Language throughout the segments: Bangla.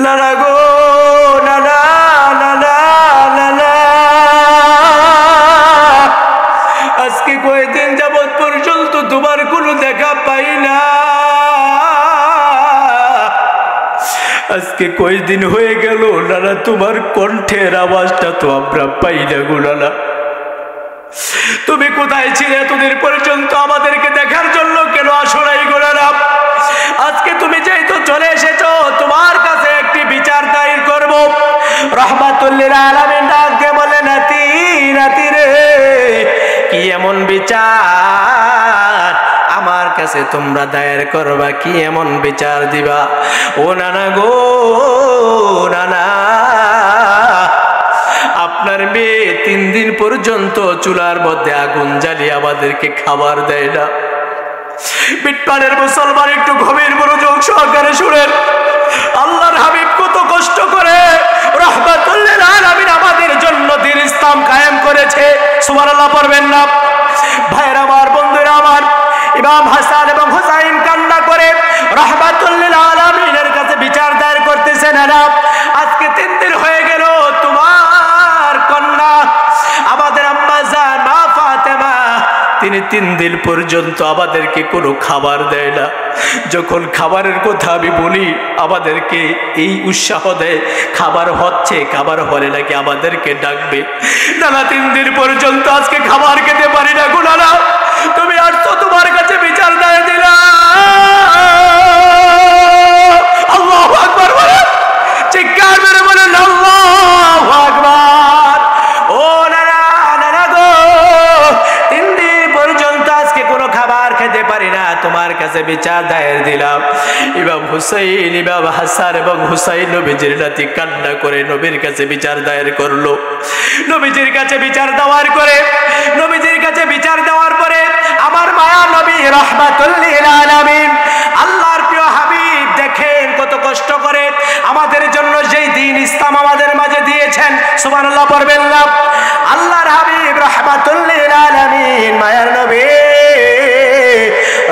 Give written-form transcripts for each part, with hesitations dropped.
নানা গো, নানা, নানা, নানা, আজকে কয়েকদিন যাবৎ পর্যন্ত তোমার কোনো দেখা পাই না। আজকে কয়েকদিন হয়ে গেল নানা, তোমার কণ্ঠের আওয়াজটা তো আমরা পাই না গো নানা। তুমি কোথায় ছিলে এতদিন পর্যন্ত? আমাদেরকে দেখার জন্য কেন আসো নাই গো নানা? আজকে তুমি যেহেতু চলে এসেছো, তোমার কাছে একটি বিচার দায়ের করব। রহমাতুল লিল আলামিন ডাক দিয়ে বলে, নাতি, নাতি রে, কি এমন বিচার আমার কাছে তোমরা দায়ের করবা? কি এমন বিচার দিবা? ও নানা গো, নানা, আপনার মেয়ে 3 দিন পর্যন্ত চুলার মধ্যে আগুন জ্বালিয়ে আমাদেরকে খাবার দেয় না। বিটপাড়ের মুসলমান, একটু গভীর মনোযোগ সহকারে শুনেন। আল্লাহর হাবিব কত কষ্ট করে রাহমাতুল লিল আলামিন আমাদের জন্য দ্বীন ইসলাম কায়েম করেছে। সুবহানাল্লাহ পড়বেন না? ভাইরা আমার, বন্ধুরা আমার, ইমাম হাসান এবং হুসাইন কান্না করে রাহমাতুল লিল আলামিনের কাছে বিচার দায়ের করতেছেন। না, আজকে 3 দিন হয়ে গেল তোমার কন্যা আমাদের আম্মা জান মা ফাতেমা, তিনি 3 দিন পর্যন্ত আমাদেরকে কোনো খাবার দেয় না। যখন খাবারের কথা আমি বলি, আমাদেরকে এই উৎসাহ দেয়, খাবার হচ্ছে, খাবার হলে নাকি আমাদেরকে ডাকবে। নানা, 3 দিন পর্যন্ত আজকে খাবার খেতে পারি না গো নানা। তুমি আসছো, তোমার কাছে বিচার দায়ের দিলাম। আল্লাহু আকবার বলেন, চিৎকার মেরে বলেন আল্লাহু আকবার। ও নানা, নানা গো, 3 দিন পর্যন্ত আজকে কোনো খাবার খেতে পারি না, তোমার কাছে বিচার দায়ের দিলাম। ইমাম হুসাইন, ইমাম হাসান এবং হুসাইন নবীজির নাতি কান্না করে নবীর কাছে বিচার দায়ের করলো। নবীজির কাছে বিচার দেওয়ার করে, নবীজির কাছে বিচার দেওয়ার পরে আমার মায়া নবী রাহমাতুল লিল আলামিন, আল্লাহর প্রিয় হাবিব, দেখেন কত কষ্ট করে আমাদের জন্য যেই দ্বীন ইসলাম আমাদের মাঝে দিয়েছেন। সুবহানাল্লাহ পড়বেন না? আল্লাহর হাবিব রাহমাতুল লিল আলামিন, মায়ার নবী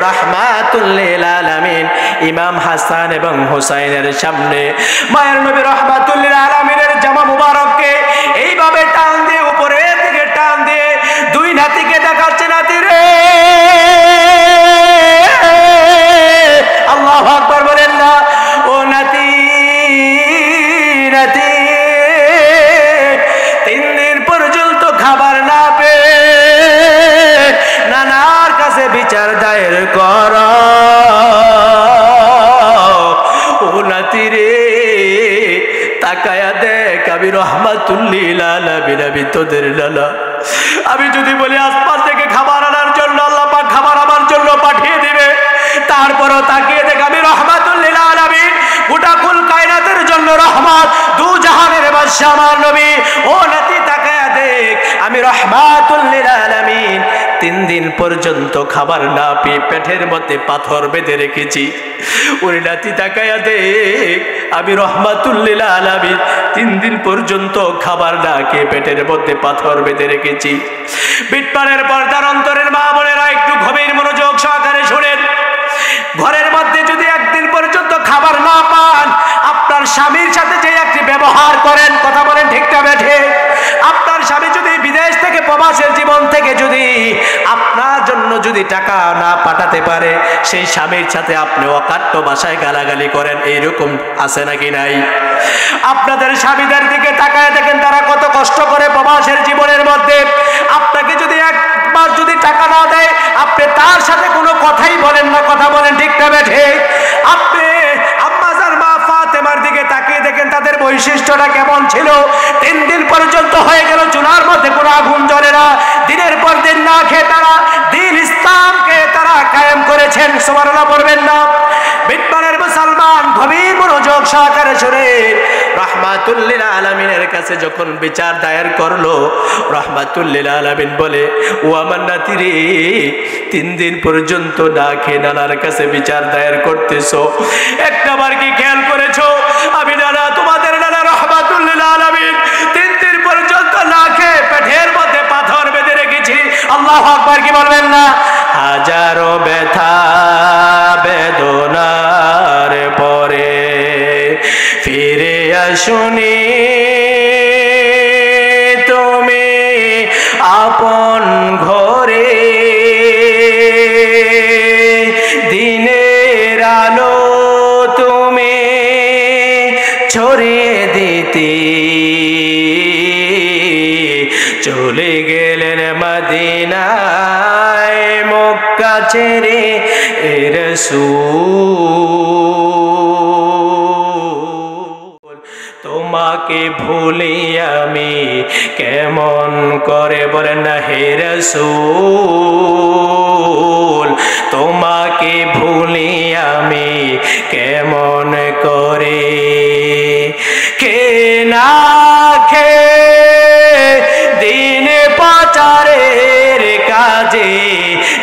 রাহমাতুল লিল আলামিন, ইমাম হাসান এবং হুসাইনের সামনে মায়ার নবী রাহমাতুল লিল আলামিনের জামা মুবারককে এইভাবে টান দিয়ে, উপরের দিকে টান দিয়ে 2 নাতিকে দেখাচ্ছে, নাতি রে, আল্লাহু আকবার বলেন না? ও নাতি, নাতি, 3 দিন পর্যন্ত খাবার না পেয়ে নানার কাছে বিচার দায়ের কর। ও নাতি রে, তাকায়া দেখ, আমি রাহমাতুল লিল আলামিন, আমি তোদের নানা। আমি যদি বলি আসমান থেকে খাবার আনার জন্য, আল্লাহ পাক খাবার আমার জন্য পাঠিয়ে দিবে। তারপরও তাকিয়ে দেখ, আমি রাহমাতুল লিল আলামিন, গোটা কুল কায়নাতের জন্য রহমত, 2 জাহানের বাদশা আমার নবী। ও নাতি, তাকায়া দেখ, আমি রাহমাতুল লিল আলামিন 3 দিন পর্যন্ত খাবার না পেয়ে পেটের মধ্যে পাথর বেঁধে রেখেছি। ওরে নাতি, তাকায়া দেখ, আমি রাহমাতুল লিল আলামিন 3 দিন পর্যন্ত খাবার না খেয়ে পেটের মধ্যে পাথর বেঁধে রেখেছি। বিটপাড়ের পর্দার অন্তরের মা বোনেরা, একটু গভীর মনোযোগ সহকারে শুনেন। ঘরের মধ্যে যদি 1 দিন পর্যন্ত খাবার না পান, আপনার স্বামীর সাথে যে একটি ব্যবহার করেন, কথা বলেন ঠিক না বেঠে? আপনার স্বামী যদি বিদেশ থেকে, প্রবাসের জীবন থেকে যদি আপনার জন্য যদি টাকা না পাঠাতে পারে, সেই স্বামীর সাথে আপনি অকাট্য ভাষায় গালাগালি করেন, এইরকম আছে নাকি নাই? আপনাদের স্বামীদের দিকে তাকায় দেখেন, তারা কত কষ্ট করে প্রবাসের জীবনের মধ্যে। আপনাকে যদি 1 মাস যদি টাকা না দেয়, আপনি তার সাথে কোনো কথাই বলেন না, কথা বলেন ঠিক না বেঠে? আপনি আম্মা জান মা ফাতেমার দিকে তাকিয়ে দেখেন, তাদের বৈশিষ্ট্যটা কেমন ছিল। 3 দিন পর্যন্ত হয়ে গেল চুলার মধ্যে কোনো আগুন জ্বলে না, দিনের পর দিন না খেয়ে তারা দ্বীন ইসলামকে তারা কায়েম করেছেন। সুবহানাল্লাহ পড়বেন না? বিটপাড়ের মুসলমান, গভীর মনোযোগ সহকারে শুনেন। রাহমাতুল লিল আলামিনের কাছে যখন বিচার দায়ের করলো, রাহমাতুল লিল আলামিন বলে, ও আমার নাতি রে, 3 দিন পর্যন্ত না খেয়ে নানার কাছে বিচার দায়ের করতেছো, একটাবার কি খেয়াল করেছো? আমি নানা, তোমাদের নানা রাহমাতুল লিল আলামিন 3 দিন পর্যন্ত না খেয়ে পেটের মধ্যে পাথর বেঁধে রেখেছি। আল্লাহু আকবার কি বলবেন না? হাজারো ব্যথা বেদনার পরে ফিরে আসুনি তুমি আপন ঘরে, দিনের আলো তুমি ছড়িয়ে দিতে চলে গেলেন মদিনায় মক্কা ছেড়ে রাসূল। তোমাকে ভুলি আমি কেমন করে বলেন না হে রাসূল, তোমাকে ভুলি আমি কেমন করে, কে না খে দিন পাচারের কাজে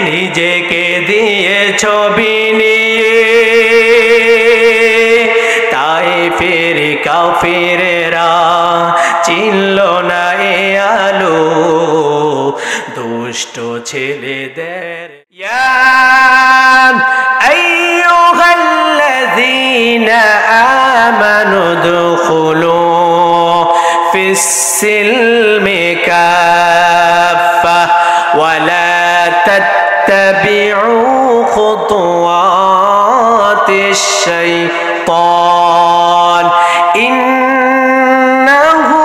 নিজেকে দিয়ে ছবি নিয়ে, তাই ফের কাফেরেরা চিনল না এ আলো দুষ্ট ছেলেদের। ইয়া আইয়ুহাল্লাযীনা আমানু দুখুলু ফিস-সিলমি কাফা ওয়া লা তাত্তাবিউ খুতুওয়াতিশ শাইতান ইন্নাহু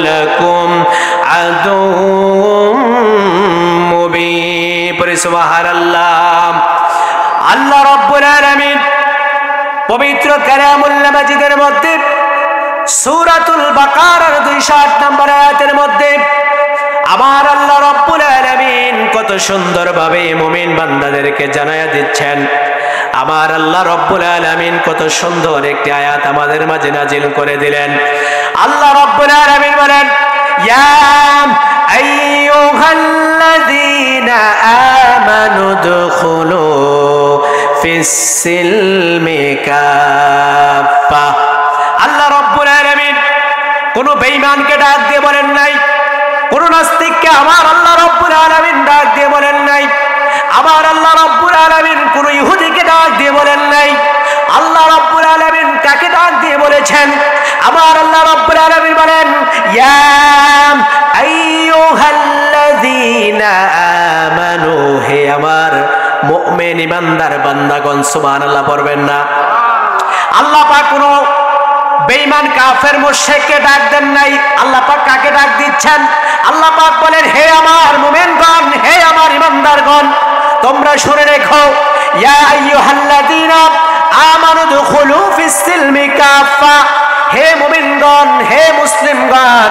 লাকুম আদুউম মুবিন। সুবহানাল্লাহ। আল্লাহ রাব্বুল আলামিন পবিত্র কালামুল মাজিদের মধ্যে সূরাতুল বাকারার 208 নম্বর আয়াতের মধ্যে আমার আল্লাহ রাব্বুল আলামিন কত সুন্দরভাবে মুমিন বান্দাদেরকে জানায়া দিচ্ছেন। আমার আল্লাহ রাব্বুল আলামিন কত সুন্দর একটি আয়াত আমাদের মাঝে নাজিল করে দিলেন। আল্লাহ রাব্বুল আলামিন বলেন, ইয়া আইয়ুহাল্লাযীনা আমানু দুখুলু ফিস-সিলমি কাফা। আল্লাহ রাব্বুল আলামিন কোন বেঈমানকে ডাক দিয়ে বলেন নাই, কোন নাস্তিককে আমার আল্লাহ রাব্বুল আলামিন ডাক দিয়ে বলেন নাই, আমার আল্লাহ রাব্বুল আলামিন কোন ইহুদিকে ডাক দিয়ে বলেন নাই। আল্লাহ রাব্বুল আলামিন কাকে ডাক দিয়ে বলেছেন? আমার আল্লাহ রাব্বুল আলামিন বলেন, ইয়া আইয়ুহাল্লাযীনা আমানু, হে আমার মুমিন ইমানদার বান্দাগণ। সুবহানাল্লাহ পড়বেন না? আল্লাহ পাক কোন বেঈমান কাফের মুশরিককে ডাক দেন নাই। আল্লাহ পাক কাকে ডাক দিচ্ছেন? আল্লাহ পাক বলেন, হে আমার মুমিনগণ, হে আমার ইমানদারগণ, তোমরা শুনে রেখো, ইয়া আইয়ুহাল্লাযীনা আমানু দুখুলু ফিস-সিলমি কাফা, হে মুমিনগণ, হে মুসলিমগণ,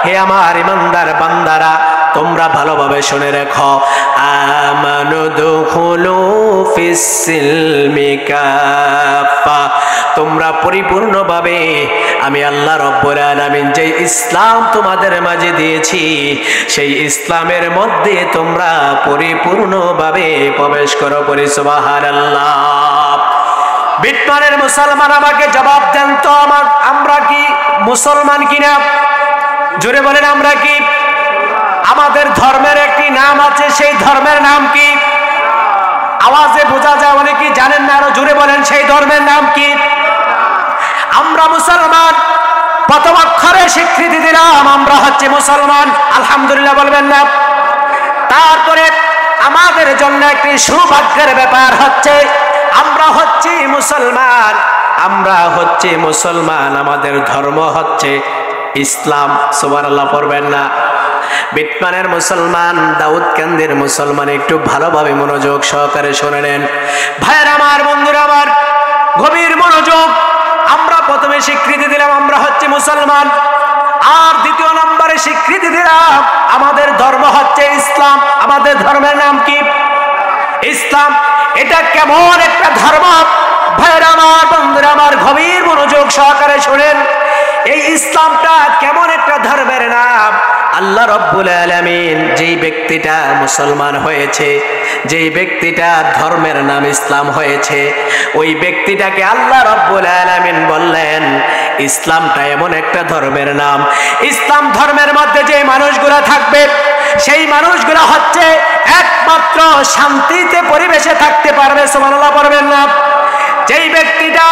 হে আমার ইমানদার বান্দারা, তোমরা ভালোভাবে শুনে রেখো, আমানু দুখুলু ফিস-সিলমি কাফা, তোমরা পরিপূর্ণভাবে আমি আল্লাহ রাব্বুল আলামিন যে ইসলাম তোমাদের মাঝে দিয়েছি সেই ইসলামের মধ্যে তোমরা পরিপূর্ণভাবে প্রবেশ করো। পরি সুবহানাল্লাহ। বিটমানের মুসলমান আমাকে জবাব দেন তো, আমরা কি মুসলমান কিনা? জোরে বলেন, আমরা কি? আমাদের ধর্মের একটি নাম আছে, সেই ধর্মের নাম কি? আওয়াজে বোঝা যায় অনেকেই জানেন না, আরো জোরে বলেন, সেই ধর্মের নাম কি? আমরা মুসলমান। প্রথম অক্ষরে স্বীকৃতি দিলাম আমরা হচ্ছে মুসলমান, আলহামদুলিল্লাহ বলবেন না? তারপরে আমাদের জন্য একটি সৌভাগ্যের ব্যাপার হচ্ছে আমরা হচ্ছি মুসলমান, আমরা হচ্ছে মুসলমান, আমাদের ধর্ম হচ্ছে ইসলাম। সুবহানাল্লাহ পড়বেন না? বিটমানের মুসলমান, দাউদকান্দির মুসলমান, একটু ভালোভাবে মনোযোগ সহকারে শুনে নেন। ভাইয়ের আমার, বন্ধুরা আমার, গভীর মনোযোগ। আমরা প্রথমে স্বীকৃতি দিলাম আমরা হচ্ছে মুসলমান, আর দ্বিতীয় নম্বরে স্বীকৃতি দিলাম আমাদের ধর্ম হচ্ছে ইসলাম। আমাদের ধর্মের নাম কি? ইসলাম। এটা কেমন একটা ধর্ম? ভাইয়ের আমার, বন্ধুরা আমার, গভীর মনোযোগ সহকারে শুনেন। এই ইসলামটা কেমন একটা ধর্মের নাম? আল্লাহ রাব্বুল আলামিন যেই ব্যক্তিটা মুসলমান হয়েছে, যেই ব্যক্তিটা ধর্মের নাম ইসলাম হয়েছে, ওই ব্যক্তিটাকে আল্লাহ রাব্বুল আলামিন বললেন ইসলামটা এমন একটা ধর্মের নাম, ইসলাম ধর্মের মধ্যে যে মানুষগুলো থাকবে সেই মানুষগুলো হচ্ছে একমাত্র শান্তিতে পরিবেশে থাকতে পারবে। সুবহানাল্লাহ পড়বেন না? যেই ব্যক্তিটা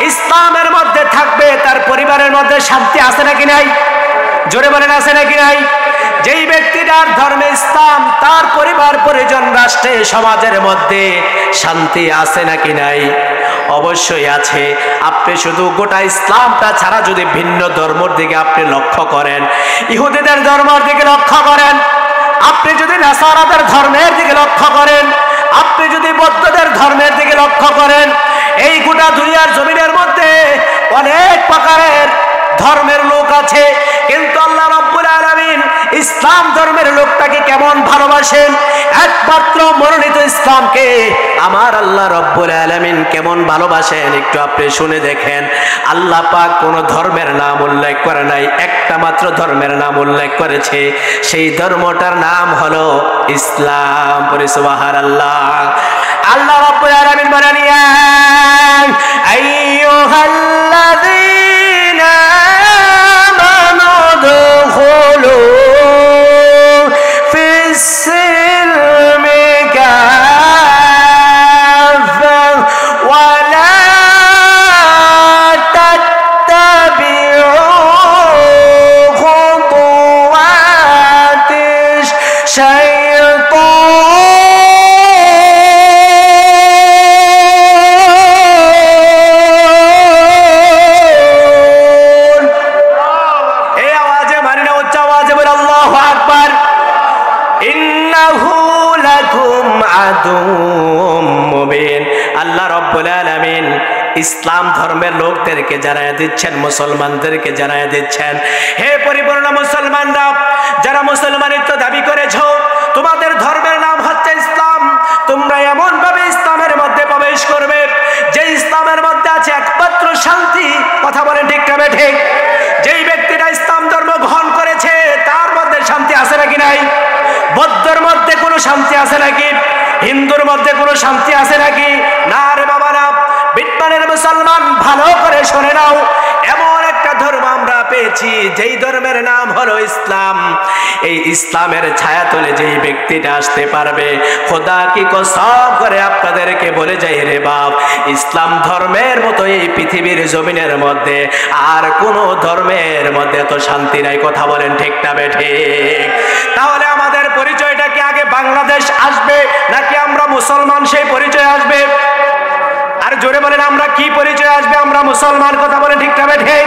ইসলামের মধ্যে থাকবে তার পরিবারের মধ্যে শান্তি আছে নাকি নাই? জোরে বলেন আছে নাকি নাই? যেই ব্যক্তিটার ধর্মে ইসলাম তার পরিবার পরিজন রাষ্ট্রে সমাজের মধ্যে শান্তি আছে নাকি নাই? অবশ্যই আছে। আপনি শুধু গোটা ইসলামটা ছাড়া যদি ভিন্ন ধর্মের দিকে আপনি লক্ষ্য করেন, ইহুদিদের ধর্মের দিকে লক্ষ্য করেন, আপনি যদি নাসারাদের ধর্মের দিকে লক্ষ্য করেন, আপনি যদি বৌদ্ধদের ধর্মের দিকে লক্ষ্য করেন, এই গোটা দুনিয়ার জমিনের মধ্যে অনেক প্রকারের ধর্মের লোক আছে, কিন্তু আল্লাহ রাব্বুল আলামিন ইসলাম ধর্মের লোকটাকে কেমন ভালোবাসেন, একমাত্র মনোনীত ইসলামকে আমার আল্লাহ রাব্বুল আলামিন কেমন ভালোবাসেন একটু আপনি শুনে দেখেন। আল্লাহ পাক কোন ধর্মের নাম উল্লেখ করে নাই, একটা মাত্র ধর্মের নাম উল্লেখ করেছে, সেই ধর্মটার নাম হলো ইসলাম। পরে সুবহানাল্লাহ। আল্লাহ রাব্বুল আলামিন বলেন, ইয়া আইয়ুহাল্লাযীনা আমানু দুখুলু ফিস-সিলমি কাফা ওয়া লা তাত্তাবিউ খুতুওয়াতিশ শাইতান। আল্লাহ রাব্বুল আলামিন ইসলাম ধর্মের লোকদেরকে জানায় দিচ্ছেন, মুসলমানদেরকে জানায় দিচ্ছেন, হে পরিপূর্ণ মুসলমানরা, যারা মুসলমানিত্ব দাবি করেছ, তোমাদের ধর্মের নাম হচ্ছে ইসলাম, তোমরা এমন ভাবে ইসলামের মধ্যে প্রবেশ করবে যে ইসলামের মধ্যে আছে একমাত্র শান্তি। কথা বলেন ঠিক না ঠিক? যেই ব্যক্তিটা ইসলাম ধর্ম গ্রহণ করেছে তার মধ্যে শান্তি আছে নাকি নাই? বৌদ্ধর মধ্যে কোনো শান্তি আছে নাকি? হিন্দুর মধ্যে কোনো শান্তি আছে নাকি? না রে বাবা না। বিদ্বানের মুসলমান ভালো করে শুনে নাও, এমন একটা ধর্ম আমরা পেয়েছি যেই ধর্মের নাম হলো ইসলাম। এই ইসলামের ছায়াতলে যেই ব্যক্তিটা আসতে পারবে, খোদা কি কসম করে আপনাদেরকে বলে যাই রে বাপ, ইসলাম ধর্মের মতো এই পৃথিবীর জমিনের মধ্যে আর কোন ধর্মের মধ্যে এত শান্তি নাই। কথা বলেন ঠিক না ঠিক? তাহলে আমাদের পরিচয়টা কি আগে বাংলাদেশ আসবে নাকি আমরা মুসলমান সেই পরিচয় আসবে? আর জোরে বলেন আমরা কি পরিচয় আসবে? আমরা মুসলমান। কথা বলেন ঠিক না ঠিক?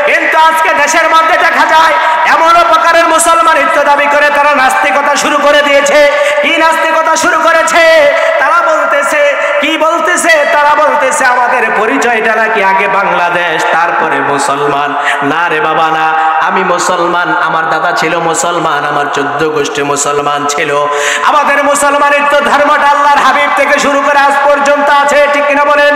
কিন্তু আজকে দেশের মধ্যে দেখা যায় এমন প্রকারের মুসলমানিত্ব দাবি করে তারা নাস্তিকতা শুরু করে দিয়েছে। কি নাস্তিকতা শুরু করেছে? তারা বলতেছে, কি বলতেছে? তারা বলতেছে আমাদের পরিচয়টা নাকি আগে বাংলাদেশ তারপরে মুসলমান। না রে বাবা না, আমি মুসলমান, আমার দাদা ছিল মুসলমান, আমার 14 গোষ্ঠী মুসলমান ছিল। আমাদের মুসলমানিত্ব ধর্মটা আল্লাহর হাবিব থেকে শুরু করে আজ পর্যন্ত আছে, ঠিক কিনা বলেন?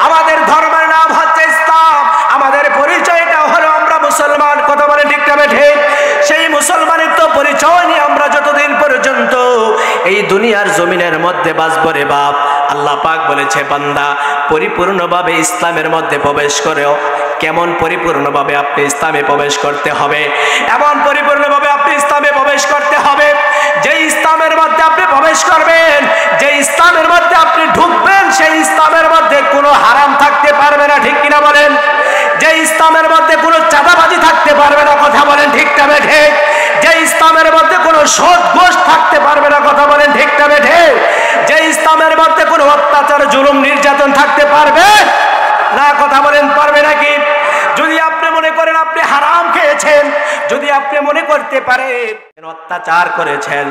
আমাদের ধর্মের নাম হচ্ছে ইসলাম, আমাদের পরিচয়টা হলো আমরা মুসলমান। কথা বলেন ঠিক না ঠিক? সেই মুসলমানিত্ব পরিচয় নিয়ে আমরা যতদিন পর্যন্ত এই দুনিয়ার জমিনের মধ্যে বাঁচব রে বাপ, আল্লাহ পাক বলেছে বান্দা পরিপূর্ণভাবে ইসলামের মধ্যে প্রবেশ করেও। কেমন পরিপূর্ণভাবে আপনি ইসলামে প্রবেশ করতে হবে? এমন পরিপূর্ণভাবে আপনি ইসলামে প্রবেশ করতে হবে যে ইসলামের মধ্যে আপনি প্রবেশ করবেন, যে ইসলামের মধ্যে আপনি ঢুকবেন, সেই ইসলামের মধ্যে কোনো হারাম থাকতে পারবে না, ঠিক কিনা বলেন? যে ইসলামের মধ্যে কোনো চাঁদাবাজি থাকতে পারবে না। কথা বলেন ঠিক না ঠিক? যে ইসলামের মধ্যে কোনো সুদ ঘুষ থাকতে পারবে না। কথা বলেন ঠিক না ঠিক? যে ইসলামের মধ্যে কোনো অত্যাচার জুলুম নির্যাতন থাকতে পারবে না। কথা বলেন পারবে নাকি? যদি আপনি মনে করেন আপনি হারাম খেয়েছেন, যদি আপনি মনে করতে পারেন অত্যাচার করেছেন,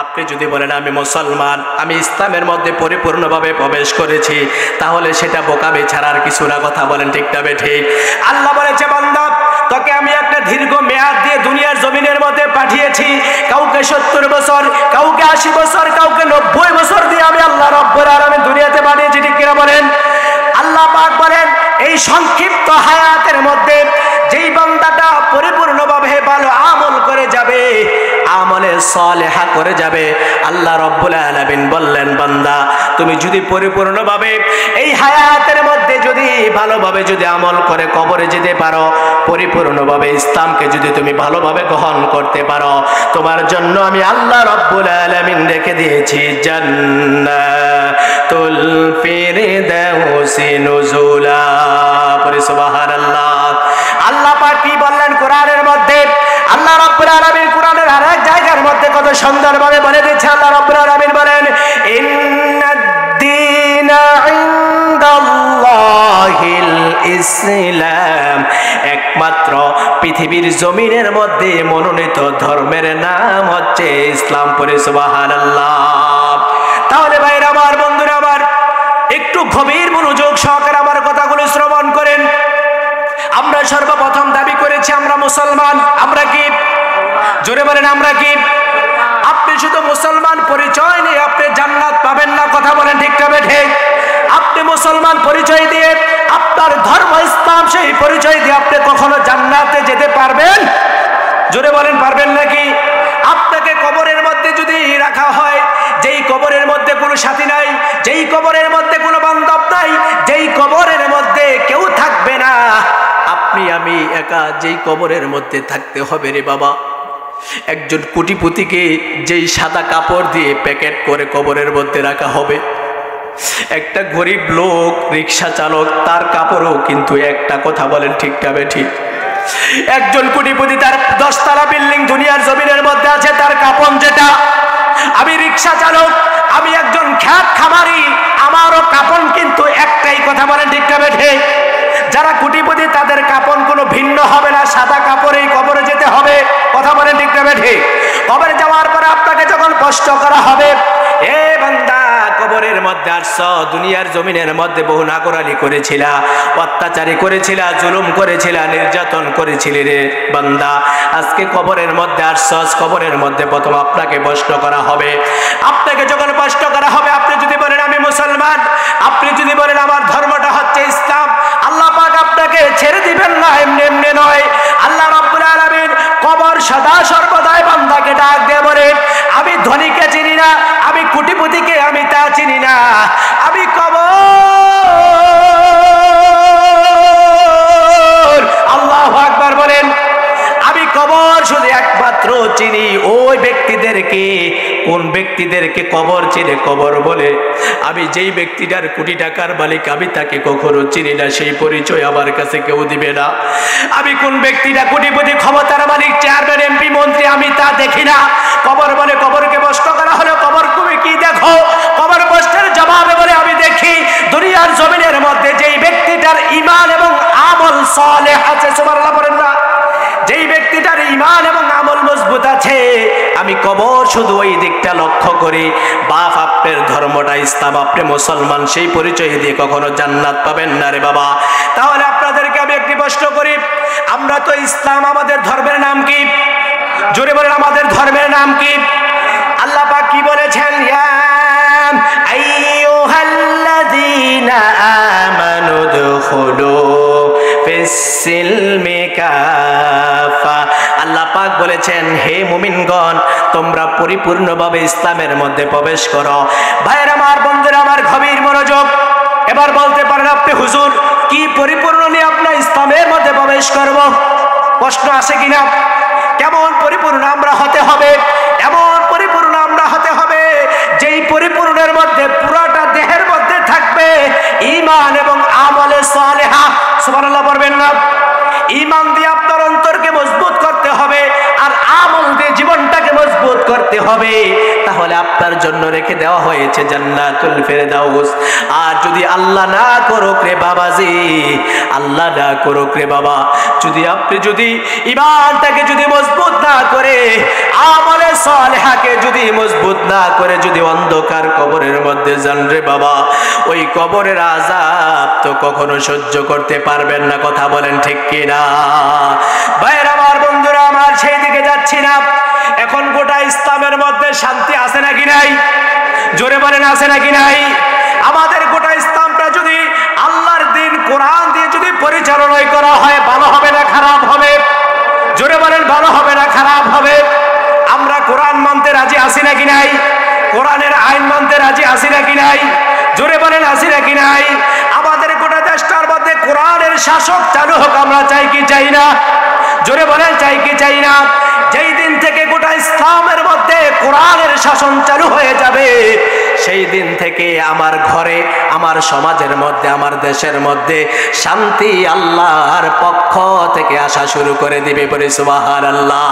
আপনি যদি বলেন আমি মুসলমান, আমি ইসলামের মধ্যে পরিপূর্ণভাবে প্রবেশ করেছি, তাহলে সেটা বোকামি ছাড়ার কিছু না। কথা বলেন ঠিক না ঠিক? আল্লাহ বলেছে বান্দা তোকে আমি একটা দীর্ঘ মেয়াদ দিয়ে দুনিয়ার জমিনের মধ্যে পাঠিয়েছি, কাউকে 70 বছর, কাউকে 80 বছর, কাউকে 90 বছর দিয়ে আমি আল্লাহ রাব্বুল আলামিন দুনিয়াতে পাঠিয়েছি, ঠিক কিনা বলেন? আল্লাহ পাক বলেন এই সংক্ষিপ্ত হায়াতের মধ্যে যেই বান্দাটা পরিপূর্ণভাবে ভালো আমল করে যাবে, আমলে সালেহা করে যাবে, আল্লাহ রাব্বুল আলামিন বললেন বান্দা তুমি যদি পরিপূর্ণভাবে এই হায়াতের মধ্যে যদি ভালোভাবে যদি আমল করে কবরে যেতে পারো, পরিপূর্ণভাবে ইসলামকে যদি তুমি ভালোভাবে গ্রহণ করতে পারো, তোমার জন্য আমি আল্লাহ রাব্বুল আলামিন রেখে দিয়েছি জান্নাতুল ফিরদাউসি নুজুলা। বলি সুবহানাল্লাহ। আল্লাহ পাক কি বললেন কোরআনের মধ্যে? আল্লাহ রাব্বুল আলামিন কোরআনের আরেক জায়গার মধ্যে কত সুন্দরভাবে বলে দিচ্ছে। আল্লাহ রাব্বুল আলামিন বলেন, ইন্নাদ-দীনা ইনদাল্লাহিল ইসলাম, একমাত্র পৃথিবীর জমিনের মধ্যে মনোনীত ধর্মের নাম হচ্ছে ইসলাম। পড়ে সুবহানাল্লাহ। তাহলে ভাইরা আমার, বন্ধুরা আমার, একটু গভীর মনোযোগ সহকারে আমার কথাগুলো শ্রবণ করেন। আমরা সর্বপ্রথম দাবি করেছি আমরা মুসলমান। আমরা কি? জোরে বলেন, আমরা কি? আপনি শুধু মুসলমান পরিচয় নিয়ে আপনি জান্নাত পাবেন না। কথা বলেন ঠিক না ঠিক? আপনি মুসলমান পরিচয় দিয়ে, আপনার ধর্ম ইসলাম, সেই পরিচয় দিয়ে আপনি কখনো জান্নাতে যেতে পারবেন? জোরে বলেন, পারবেন নাকি? আপনাকে কবরের মধ্যে যদি রাখা হয়, যেই কবরের মধ্যে কোনো সাথী নাই, যেই কবরের মধ্যে কোনো বান্ধব নাই, যেই কবরের মধ্যে কেউ থাকবে না, আপনি আমি একা যেই কবরের মধ্যে থাকতে হবে রে বাবা। একজন কোটিপতিকে যেই সাদা কাপড় দিয়ে প্যাকেট করে কবরের মধ্যে রাখা হবে, একটা গরিব লোক রিক্সা চালক তার কাপড়ও কিন্তু একটা। কথা বলেন ঠিক না ঠিক? একজন কোটিপতি তার 10 তলা বিল্ডিং দুনিয়ার জমিনের মধ্যে আছে, তার কাপন যেটা। আমি রিক্সা চালক, আমি একজন খ্যাত খামারি, আমারও কাপন কিন্তু একটাই। কথা বলেন ঠিক না ঠিক? যারা কোটিপতি তাদের কাপন কোনো ভিন্ন হবে না, সাদা কাপড়েই কবরে যেতে হবে। কথা বলেন ঠিক না ঠিক? কবরে যাওয়ার পরে আপনাকে যখন কষ্ট করা হবে, এ বান্দা কবরের মধ্যে আসছ, দুনিয়ার জমিনের মধ্যে বহু নাগরালি করেছিলা, অত্যাচারী করেছিলা, জুলুম করেছিলা, নির্যাতন করেছিলি রে বান্দা। আজকে কবরের মধ্যে আসছ, কবরের মধ্যে প্রথম আপনাকে প্রশ্ন করা হবে। আপনাকে যখন প্রশ্ন করা হবে, আপনি যদি বলেন আমি মুসলমান, আপনি যদি বলেন আমার ধর্মটা হচ্ছে ইসলাম, আল্লাহ পাক আপনাকে ছেড়ে দিবেন না এমনি এমনি নয়। আল্লাহ রাব্বুল আলামিন কবর সদা সর্বদাই বান্দাকে ডাক দিয়ে বলে, আমি ধনীকে চিনি না, আমি কোটিপতিকে আমি তা চিনি না, আমি কবর, আল্লাহু আকবার বলেন, আমি কবর শুধু একমাত্র চিনি ওই ব্যক্তিদেরকে। কোন ব্যক্তিদেরকে কবর চিনে কবর বলে? আমি যেই ব্যক্তিটার কোটি টাকার মালিক, আমি তাকে কখনো চিনি না, সেই পরিচয় আমার কাছে কেউ দিবে না। আমি কোন ব্যক্তিটা কোটিপতি, ক্ষমতার মালিক, চেয়ারম্যান, এমপি, মন্ত্রী, আমি তা দেখি না। কবর বলে, কবরকে প্রশ্ন করা হলো, কবর তুমি কি দেখো? কবর প্রশ্নের জবাবে বলে, আমি দেখি দুনিয়ার জমিনের মধ্যে যেই ব্যক্তিটার ঈমান এবং আমল সালেহ আছে, সুবহানাল্লাহ বলেন না, যেই ব্যক্তিটার ঈমান এবং আমল মজবুত আছে, আমি কবর শুধু ওই দিকটা লক্ষ্য করি। বাপ আপনার ধর্মটা ইসলাম, আপনি মুসলমান, সেই পরিচয় দিয়ে কখনো জান্নাত পাবেন না রে বাবা। তাহলে আপনাদেরকে আমি একটি প্রশ্ন করি, আমরা তো ইসলাম, আমাদের ধর্মের নাম কি? জোরে বলেন, আমাদের ধর্মের নাম কি? আল্লাহ পাক কি বলেছেন? ইয়া আইয়ুহাল্লাযীনা আমানু দুখুলু ফিস-সিলমি কাফা। আল্লাহ পাক বলেছেন, হে মুমিনগণ, তোমরা পরিপূর্ণভাবে ইসলামের মধ্যে প্রবেশ করো। ভাইয়ের আমার, বন্ধুরা আমার, গভীর মনোযোগ। এবার বলতে পারেন আপনি, হুজুর কি পরিপূর্ণ নিয়ে আপনার ইসলামের মধ্যে প্রবেশ করব? প্রশ্ন আসে কিনা? কেমন পরিপূর্ণ আমরা হতে হবে? এমন পরিপূর্ণ আমরা হতে হবে যেই পরিপূর্ণের মধ্যে পুরোটা দেহের মধ্যে থাকবে ঈমান এবং আমলে সালেহা। সুবহানাল্লাহ বলবেন না? ঈমান দিয়ে আপনার অন্তরকে মজবুত করতে হবে, আর আমল দিয়ে জীবনটাকে মজবুত করতে হবে। তাহলে আপনার জন্য রেখে দেওয়া হয়েছে জান্নাতুল ফেরদাউস। আর যদি আল্লাহ না করুক রে বাবাজি, আল্লাহ না করুক রে বাবা, যদি আপনি যদি ঈমানটাকে যদি মজবুত না করে, আমলে সালেহাকে যদি মজবুত না করে, যদি অন্ধকার কবরের মধ্যে যান রে বাবা, ওই কবরের আযাব তো কখনো সহ্য করতে পারবেন না। কথা বলেন ঠিক কিনা? ভাইরা আমার, বন্ধুরা আমার, সেই দিকে যাচ্ছি না। এখন গোটা ইসলামের মধ্যে শান্তি আছে নাকি নাই? জোরে বলেন, আছে নাকি নাই? আমাদের গোটা ইসলামটা যদি আল্লাহর দ্বীন কোরআন দিয়ে যদি পরিচালনা করা হয়, ভালো হবে না খারাপ হবে? জোরে বলেন, ভালো হবে না খারাপ হবে? আমরা কোরআন মানতে রাজি আছি নাকি নাই? কোরআনের আইন মানতে রাজি আছি নাকি নাই? জোরে বলেন, আছি নাকি নাই? আমাদের গোটা দেশটার মধ্যে কোরআনের শাসক চালু হোক, আমরা চাই কি চাই না? জোরে বলেন, চাই কি চাই না? যেই দিন থেকে গোটা ইসলামের মধ্যে কোরআনের শাসন চালু হয়ে যাবে, সেই দিন থেকে আমার ঘরে, আমার সমাজের মধ্যে, আমার দেশের মধ্যে শান্তি আল্লাহর পক্ষ থেকে আসা শুরু করে দিবে। বলে সুবহানাল্লাহ।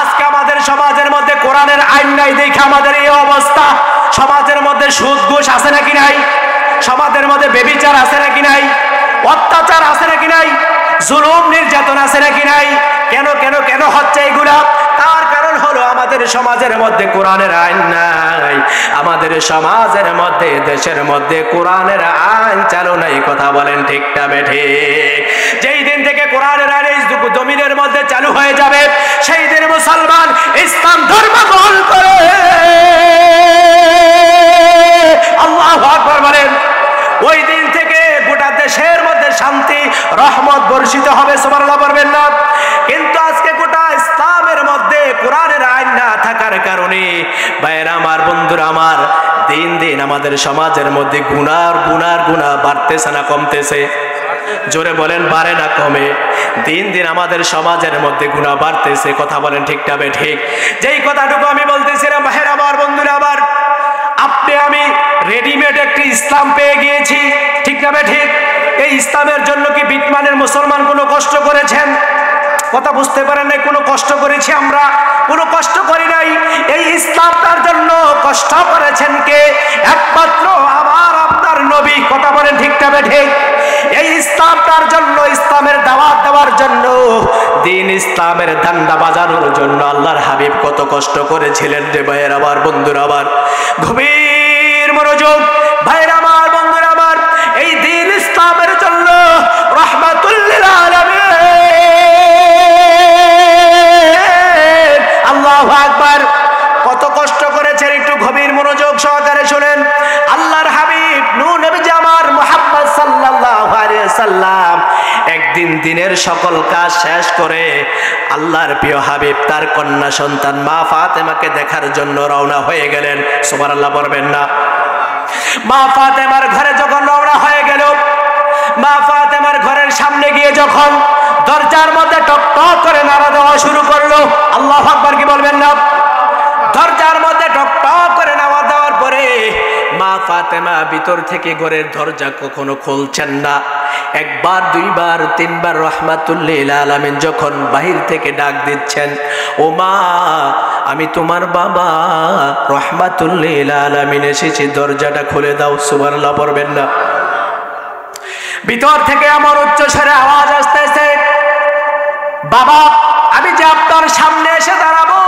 আজকে আমাদের সমাজের মধ্যে কোরআনের আইন নাই দেখে আমাদের এই অবস্থা। সমাজের মধ্যে সুদ ঘুষ আছে নাকি নাই? সমাজের মধ্যে ব্যভিচার আছে নাকি নাই? অত্যাচার আছে নাকি নাই? জুলুম নির্যাতন আছে নাকি নাই? কেন কেন কেন হচ্ছে এগুলা? তার কারণ হলো আমাদের সমাজের মধ্যে কোরআনের আইন নাই। আমাদের সমাজের মধ্যে, দেশের মধ্যে কোরআনের আইন চালু নাই। কথা বলেন ঠিক না বেঠিক? যেই দিন থেকে কোরআনের আইন এই জমিনের মধ্যে চালু হয়ে যাবে, সেই দিন মুসলমান ইসলাম ধর্ম গ্রহণ করে। আল্লাহু আকবার বলেন। ওই দিন থেকে গোটা দেশের মধ্যে শান্তি, রহমত বর্ষিত হবে। সুবহানাল্লাহ বলবেন না? কিন্তু আজকে গোটা ইসলামের মধ্যে কোরআনের আইন না থাকার কারণে ভাইয়েরা আমার, বন্ধুরা আমার, দিন দিন আমাদের সমাজের মধ্যে গুনার বাড়তেছে না কমতেছে? জোরে বলেন, বাড়ে না কমে? দিন দিন আমাদের সমাজের মধ্যে গুনাহ বাড়তেছে। কথা বলেন ঠিক না ঠিক? যেই কথাটুকু আমি বলতেছিলাম ভাইয়েরা আমার, বন্ধুরা আমার, আপনি আমি রেডিমেড একটি ইসলাম পেয়ে গিয়েছি, ঠিক না ঠিক? এই ইসলামের জন্য কি বিটমানের মুসলমান কোনো কষ্ট করেছেন? কথা বুঝতে পারেন নাই? কোনো কষ্ট করেছি আমরা? কোনো কষ্ট করি নাই। এই ইসলামটার জন্য কষ্ট করেছেন কে? একমাত্র আমার আপনার নবী। কথা বলেন ঠিক না ঠিক? এই ইসলামটার জন্য, ইসলামের দাওয়াত দেওয়ার জন্য, দিন ইসলামের ধান্ডা বাজানোর জন্য আল্লাহর হাবিব কত কষ্ট করেছিলেন রে ভাইয়ের আমার, বন্ধুরা আমার। গভীর মনোযোগ ভাইয়ের আমার, বন্ধুরা আমার, এই দিন ইসলামের জন্য রাহমাতুল লিল আলামিন, আল্লাহু আকবার, কত কষ্ট করেছেন। একটু গভীর মনোযোগ সহকারে শুনেন। আল্লাহর হাবিব নূহ নবী আমার মুহাম্মদ সাল্লাল্লাহু আলাইহি সাল্লাম একদিন দিনের সকল কাজ শেষ করে আল্লাহর প্রিয় হাবিব তার কন্যা সন্তান মা ফাতেমাকে দেখার জন্য রওনা হয়ে গেলেন। সুবহানাল্লাহ বলবেন না? মা ফাতেমার ঘরে যখন রওনা হয়ে গেল, মা ফাতেমার ঘরের সামনে গিয়ে যখন দরজার মধ্যে টক টক করে নাড়া দেওয়া শুরু করলো, আল্লাহু আকবার কি বলবেন না? দরজার মধ্যে টক টক করে নাড়া দেওয়ার পরে মা ফাতেমা ভিতর থেকে ঘরের দরজা কখনো খুলছেন না। একবার, দুইবার, তিনবার রাহমাতুল লিল আলামিন যখন বাহির থেকে ডাক দিচ্ছেন, ও মা, আমি তোমার বাবা রাহমাতুল লিল আলামিন এসেছি, দরজাটা খুলে দাও। সুবহানাল্লাহ পড়বেন না? ভিতর থেকে আমার উচ্চ স্বরে আওয়াজ আসতেছে, বাবা, আমি যে আপনার সামনে এসে দাঁড়াবো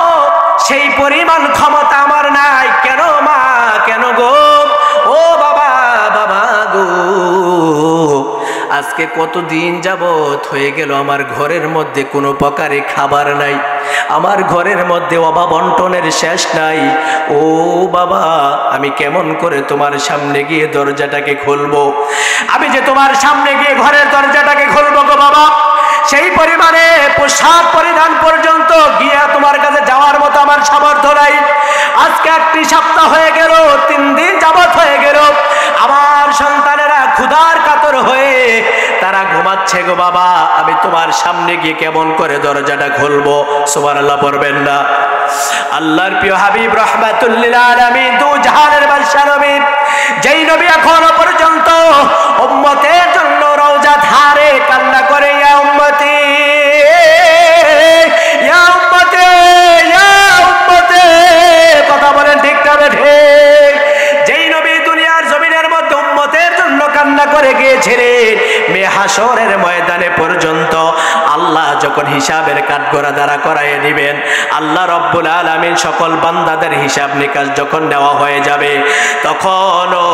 সেই পরিমাণ ক্ষমতা আমার নাই। কেন মা, কেন গো? ও বাবা, বাবা গো, আজকে কতদিন যাবত হয়ে গেল আমার ঘরের মধ্যে কোনো প্রকারে খাবার নাই, আমার ঘরের মধ্যে অভাব অনটনের শেষ নাই। ও বাবা, আমি কেমন করে তোমার সামনে গিয়ে দরজাটাকে খুলবো? আমি যে তোমার সামনে গিয়ে ঘরের দরজাটাকে খুলবো গো বাবা, সেই পরিমাণে পোশাক পরিধান পর্যন্ত গিয়া তোমার কাছে যাওয়ার মতো আমার সামর্থ্য নাই। আজকে একটি সপ্তাহ হয়ে গেল, 3 দিন যাবত হয়ে গেল, আমার সন্তানেরা ক্ষুধার কাতর হয়ে তারা ঘুমাচ্ছে গো বাবা, আমি তোমার সামনে গিয়ে কেমন করে দরজাটা খুলবো? সুবহানাল্লাহ পড়বেন না? আল্লাহর প্রিয় হাবিব রাহমাতুল লিল আলামিন, দু জাহানের বাদশা নবী, যেই নবী এখনো পর্যন্ত উম্মতের জন্য রওজা ধারে কান্না করে, ইয়া উম্মতি, ইয়া উম্মতি, ইয়া উম্মতি, কথা বলেন ঠিক না ঠিক? যেই নবী দুনিয়ার জমিনের মধ্যে উম্মতের জন্য কান্না করে গিয়েছিলেন, হাশরের ময়দানে পর্যন্ত আল্লাহ যখন হিসাবের কাঠগড়া দ্বারা করাইয়ে দিবেন, আল্লাহ রব্বুল আলামিন সকল বান্দাদের হিসাব নিকাশ যখন নেওয়া হয়ে যাবে, তখনও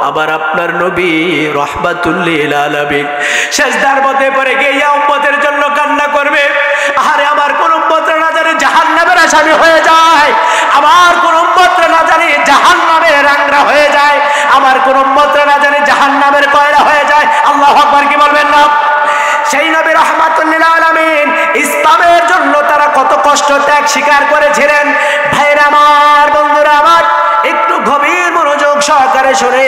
আবার আপনার নবী রাহমাতুল লিল আলামিন সিজদার মধ্যে পড়ে গিয়ে ইয়া উম্মতের জন্য কান্না করবে। আরে আমার কোন উম্মতরা না জানি জাহান্নামের আসামি হয়ে যায়, আমার কোন উম্মতরা না জানি জাহান্নামের রাংরা হয়ে যায়, আমার কোন উম্মতরা না জানি জাহান্নামের কয়লা হয়ে যায়। আল্লাহু আকবার কি বলবেন না? সেই নবী রাহমাতুল লিল আলামিন ইসলামের জন্য তারা কত কষ্ট ত্যাগ স্বীকার করেছিলেন। ভাইরা আমার, বন্ধুরা আমার, একটু গভীর মনোযোগ সহকারে শুনে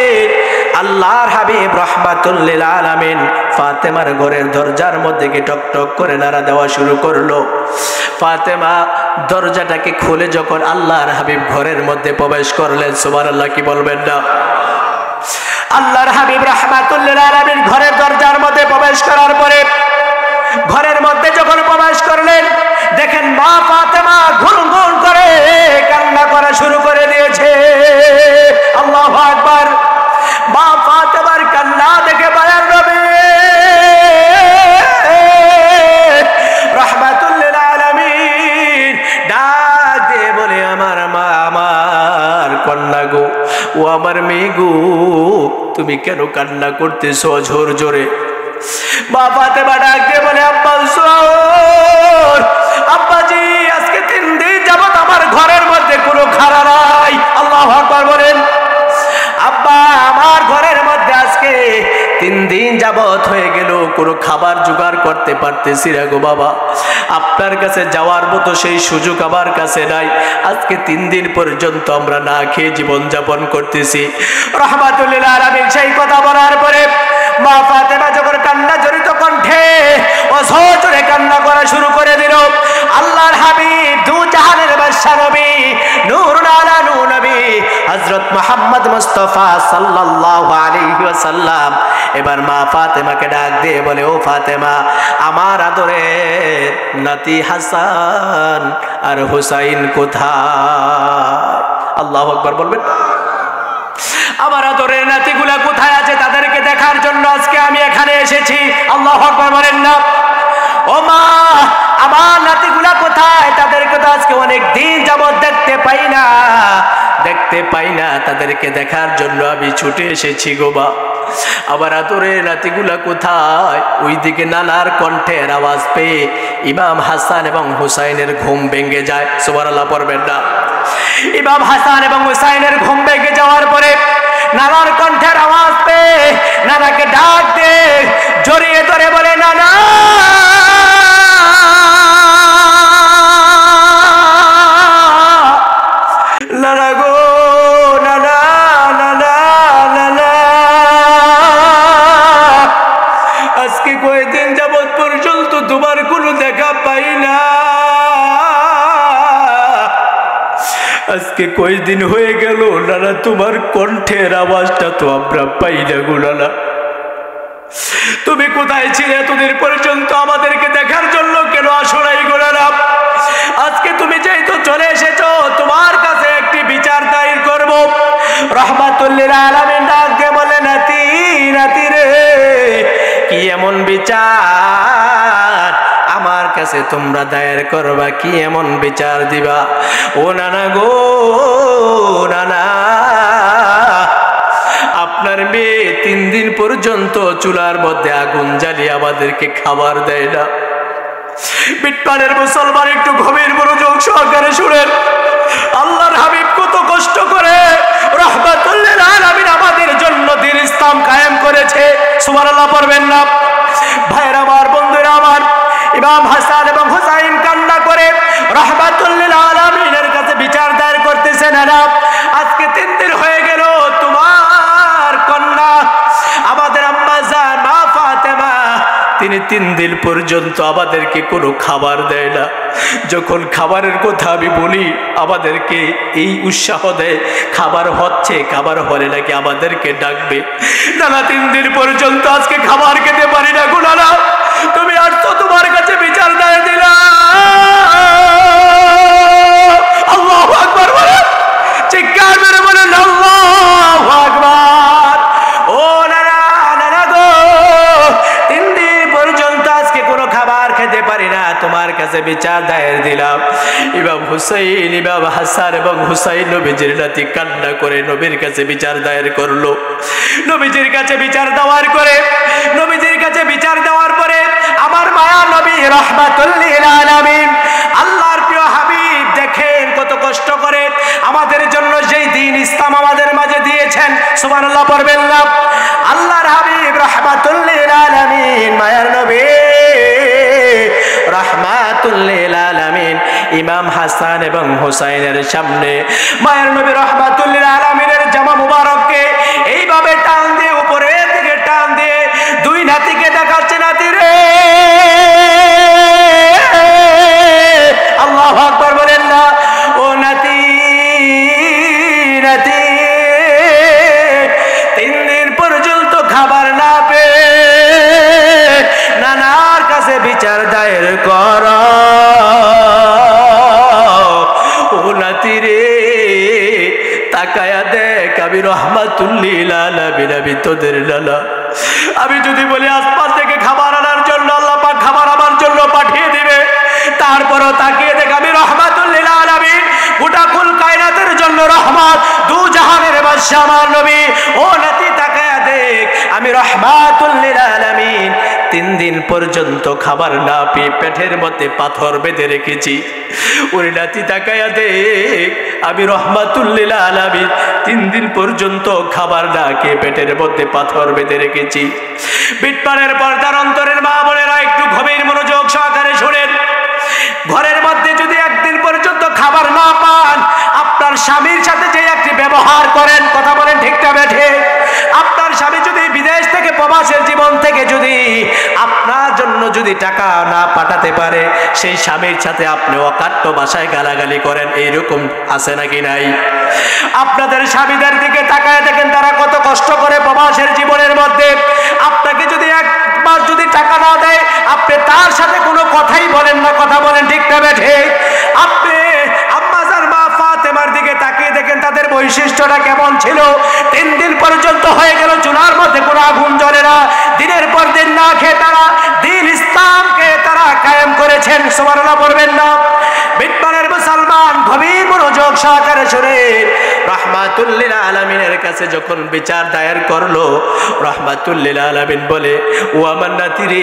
আল্লাহর হাবিব রাহমাতুল লিল আলামিন ফাতেমার ঘরের দরজার মধ্যে গিয়ে টক টক করে নাড়া দেওয়া শুরু করলো। ফাতেমা দরজাটাকে খুলে যখন আল্লাহর হাবিব ঘরের মধ্যে প্রবেশ করলেন, সুবহানাল্লাহ কি বলবেন না? আল্লাহর হাবিব রাহমাতুল লিল আলামিন ঘরের দরজার মধ্যে প্রবেশ করার পরে ঘরের মধ্যে যখন প্রবেশ করলেন, দেখেন মা ফাতেমা গুনগুন করে কান্না করা শুরু করে দিয়েছে। আল্লাহু আকবার। মা ফাতেমার কান্না দেখে মায়ার নবী রাহমাতুল লিল আলামিন ডাক দিয়ে বলে, আমার মা, আমার কন্যা গো, ও আমার মেয়ে গো, তুমি কেন কান্না করতেছো জোর জোরে? মা ফাতেমা ডাক দিয়ে বলে, আব্বা হুজুর, আব্বাজি আজকে 3 দিন যাবত আমার ঘরের মধ্যে কোনো খানা নাই। আল্লাহু আকবার বলেন। আব্বা আমার ঘরের মধ্যে আজকে 3 দিন যাবত হয়ে গেল কোনো খাবার জোগাড় করতে পারতেছি না গো বাবা। আপনার কাছে যাওয়ার মতো সেই সুযোগ আমার কাছে নাই। আজকে 3 দিন পর্যন্ত আমরা না খেয়ে জীবন যাপন করতেছি। রাহমাতুল লিল আলামিন সেই কথা বলার পরে মা ফাতেমা যখন কান্না জড়িত কণ্ঠে অঝরে কান্না করা শুরু করে দিল, আল্লাহর হাবিব দু জাহানের বাদশা নবী নূরুন আলা নূর নবী হযরত মুহাম্মদ মুস্তাফা সাল্লাল্লাহু আলাইহি ওয়াসাল্লাম এবার মা ফাতেমাকে ডাক দিয়ে বলে, ও ফাতেমা, আমার আদরের নাতি হাসান আর হুসাইন কোথায়? আল্লাহু আকবার বলবেন। আমার আদরের নাতিগুলা কোথায় আছে তাদেরকে দেখার জন্য আজকে আমি এখানে এসেছি। আল্লাহু আকবার বলেন না? ও মা, আমার নাতিগুলা কোথায়? তাদেরকে তো আজকে অনেক দিন যাবত দেখতে পাই না, তাদেরকে দেখার জন্য আমি ছুটে এসেছি গো মা। আবার আদরের নাতিগুলা কোথায়? ওইদিকে নানার কণ্ঠের আওয়াজ পেয়ে ইমাম হাসান এবং হুসাইনের ঘুম ভেঙে যায়। সুবহানাল্লাহ পড়বেন না? ইমাম হাসান এবং হুসাইনের ঘুম ভেঙে যাওয়ার পরে নানার কণ্ঠের আওয়াজ পেয়ে নানাকে ডাক দে জড়িয়ে ধরে বলে, নানা নানা গো, নানা নানা নানা, আজকে কয়েকদিন যাবত পর্যন্ত তোমার কোনো দেখা পাই না। আজকে কয়েকদিন হয়ে গেল নানা, তোমার কণ্ঠের আওয়াজটা তো আমরা পাই না গো নানা। তুমি কোথায় ছিলে এতদিন পর্যন্ত? আমাদেরকে দেখার জন্য কেন আসো নাই গো নানা? আজকে তুমি যেহেতু চলে এসেছো, তোমার কাছে একটি বিচার দায়ের করব। রাহমাতুল লিল আলামিন ডাক দিয়ে বলে, নাতি, নাতি রে, কি এমন বিচার আমার কাছে তোমরা দায়ের করবা? কি এমন বিচার দিবা? ও নানা গো, নানা, আপনার মেয়ে 3 দিন পর্যন্ত চুলার মধ্যে আগুন জ্বালিয়ে আমাদেরকে খাবার দেয় না। বিটপাড়ের মুসলমান একটু গভীর মনোযোগ সহকারে শুনেন। আল্লাহর হাবিব কত কষ্ট করে রাহমাতুল লিল আলামিন আমাদের জন্য দ্বীন ইসলাম কায়েম করেছে। সুবহানাল্লাহ পড়বেন না? ভাইরা আমার, বন্ধুরা আমার, ইমাম হাসান এবং হুসাইন কান্না করে রাহমাতুল লিল আলামিনের কাছে বিচার দায়ের করতেছেন। না, আজকে 3 দিন হয়ে গেল তোমার কন্যা আমাদের আম্মা জান মা ফাতেমা, তিনি 3 দিন পর্যন্ত আমাদেরকে কোনো খাবার দেয় না। যখন খাবারের কথা আমি বলি আমাদেরকে এই উৎসাহ দেয়, খাবার হচ্ছে, খাবার হলে নাকি আমাদেরকে ডাকবে। নানা 3 দিন পর্যন্ত আজকে খাবার খেতে পারি না গো নানা, তুমি আর তো তোমার কাছে বিচার দায়ের দিলা। আল্লাহু আকবার বলেন, চিৎকার মেরে বলেন আল্লাহু আকবার। ও নানা, নানা গো, 3 দিন পর্যন্ত আজকে কোনো খাবার খেতে পারি না, তোমার কাছে বিচার দায়ের দিলাম। ইমাম হুসাইন, ইমাম হাসান এবং হুসাইন নবীজির নাতি কান্না করে নবীর কাছে বিচার দায়ের করলো। নবীজির কাছে বিচার দেওয়ার পরে আমার মায়া নবী রাহমাতুল লিল আলামিন আল্লাহর প্রিয় হাবিব দেখেন কত কষ্ট করে আমাদের জন্য যেই দ্বীন ইসলাম আমাদের মাঝে দিয়েছেন। সুবহানাল্লাহ পড়বেন না? আল্লাহর হাবিব রাহমাতুল লিল আলামিন মায়ার নবী রাহমাতুল লিল আলামিন ইমাম হাসান এবং হুসাইনের সামনে মায়ার নবী রাহমাতুল লিল আলামিনের জামা মুবারককে এইভাবে টান দিয়ে উপরের দিকে টান দিয়ে 2 নাতিকে দেখাচ্ছে, নাতি রে বিচার দায়ের কর ও নাতি রে তাকায়া দেখ আমি রহমাতুল লিল আলামিন আমি তোদের লালা আমি যদি বলি আসমান থেকে খাবার আনার জন্য আল্লাহ পাক খাবার আমার জন্য পাঠিয়ে দিবে তারপরও তাকিয়ে দেখ আমি রহমাতুল লিল আলামিন গোটা কুল কায়নাতের জন্য রহমত দু জাহানের বাদশা আমার নবী ও নাতি তাকায়া দেখ আমি রহমাতুল লিল আলামিন 3 দিন পর্যন্ত খাবার না পেয়ে পেটের মধ্যে পাথর বেঁধে রেখেছি ওরে নাতি তাকায়া দেখ আমি রহমাতুল লিল আলামিন 3 দিন পর্যন্ত খাবার না খেয়ে পেটের মধ্যে পাথর বেঁধে রেখেছি বিটপাড়ের পর্দার অন্তরের মা বোনেরা একটু গভীর মনোযোগ সহকারে শুনেন ঘরের মধ্যে যদি একদিন পর্যন্ত খাবার না পান আপনার স্বামীর সাথে যে একটি ব্যবহার করেন কথা বলেন ঠিক না বেঠে আপনার স্বামী যদি বিদেশ থেকে প্রবাসের জীবন থেকে যদি আপনার জন্য যদি টাকা না পাঠাতে পারে সেই স্বামীর সাথে আপনি অকাট্য ভাষায় গালাগালি করেন এইরকম আছে নাকি নাই আপনাদের স্বামীদের দিকে তাকায় দেখেন তারা কত কষ্ট করে প্রবাসের জীবনের মধ্যে আপনাকে যদি এক মাস যদি টাকা না দেয় আপনি তার সাথে কোনো কথাই বলেন না কথা বলেন ঠিক না বেঠে আপনি আম্মাজান মা ফাতেমার দিকে তাকিয়ে দেখেন তাদের বৈশিষ্ট্যটা কেমন ছিল 3 দিন পর্যন্ত হয়ে গেল চুলার মধ্যে কোনো আগুন জ্বলে না দিনের পর দিন না খেয়ে তারা দ্বীন ইসলামকে তারা কায়েম করেছেন সুবহানাল্লাহ বলবেন না বিটপাড়ের মুসলমান গভীর মনোযোগ সহকারে শুনেন রহমাতুল লিল আলামিনের কাছে যখন বিচার দায়ের করলো রহমাতুল লিল আলামিন বলে ও আমার নাতি রে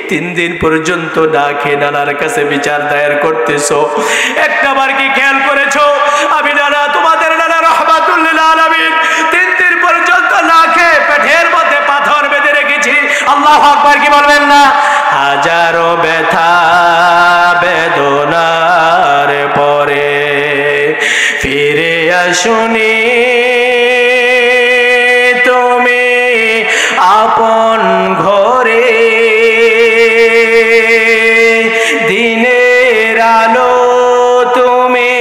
3 দিন পর্যন্ত না খেয়ে নানার কাছে বিচার দায়ের করতেছো একটাবার কি খেয়াল করেছো আমি নানা তোমাদের নানা রহমাতুল লিল আলামিন 3 দিন পর্যন্ত না খেয়ে পেটের মধ্যে পাথর বেঁধে রেখেছি আল্লাহু আকবার কি বলবেন না হাজারো ব্যথা বেদনার পরে ফিরে আসুনি তুমি আপন ঘরে দিনের আলো তুমি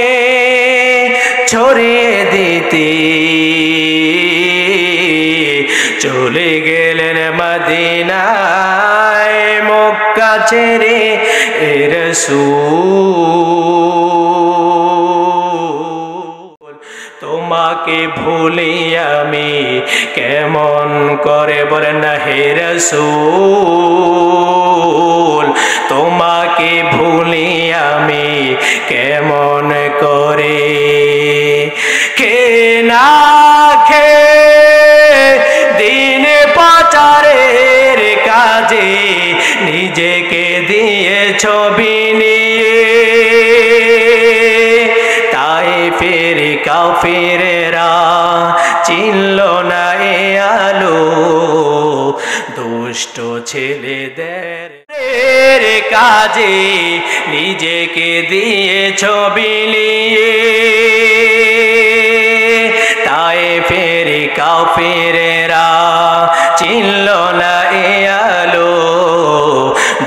ছড়িয়ে দিতে চলে গেলেন মদিনায় মক্কা ছেড়ে রাসূল তোমাকে ভুলি আমি কেমন করে বলেন না হে রাসূল তোমাকে ভুলি আমি কেমন করে কে না খে দিন পাচারের কাজে নিজেকে দিয়ে ছবি নিয়ে তাই ফের কাফেরেরা চিনল না এ আলো দুষ্ট ছেলেদের কাজে নিজেকে দিয়ে ছবি নিয়ে তাই ফের কাফেরেরা চিনল না এ আলো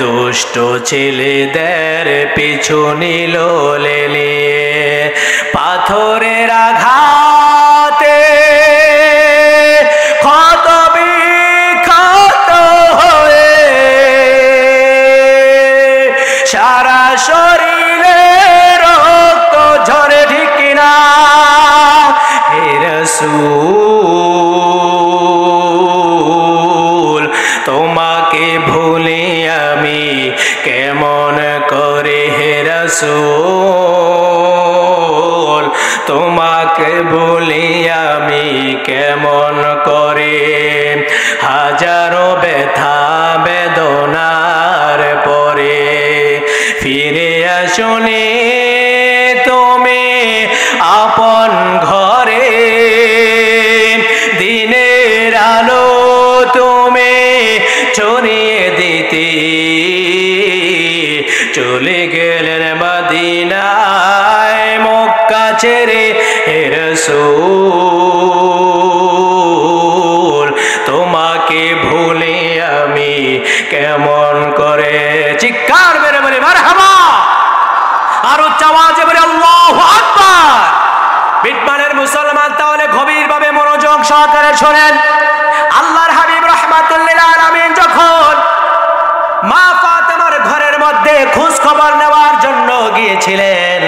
দুষ্ট ছেলেদের পিছু নিল লেলিয়ে পাথরের আঘাতে ক্ষত বিক্ষত হয়ে সারা শরীরে রক্ত ঝরে ঠিক না হে রাসূল তোমাকে ভুলি আমি কেমন করে হে রাসূল তোমাকে ভুলি আমি কেমন করে হাজারো ব্যথা বেদনার পরে ফিরে আসুনি তুমি আপন ঘরে দিনের আলো তুমি ছড়িয়ে দিতে চলে গেলেন মদিনায় মক্কা ছেড়ে হে রাসূল তোমাকে ভুলি আমি কেমন করে চিৎকার মেরে বলি মারহাবা আর উচ্চ আওয়াজে বলি আল্লাহু আকবার বিটমানের মুসলমান তাহলে গভীরভাবে মনোযোগ সহকারে শোনেন আল্লাহর হাবিব রাহমাতুল লিল আলামিন যখন মা ফাতেমার মধ্যে খোঁজ খবর নেওয়ার জন্য গিয়েছিলেন।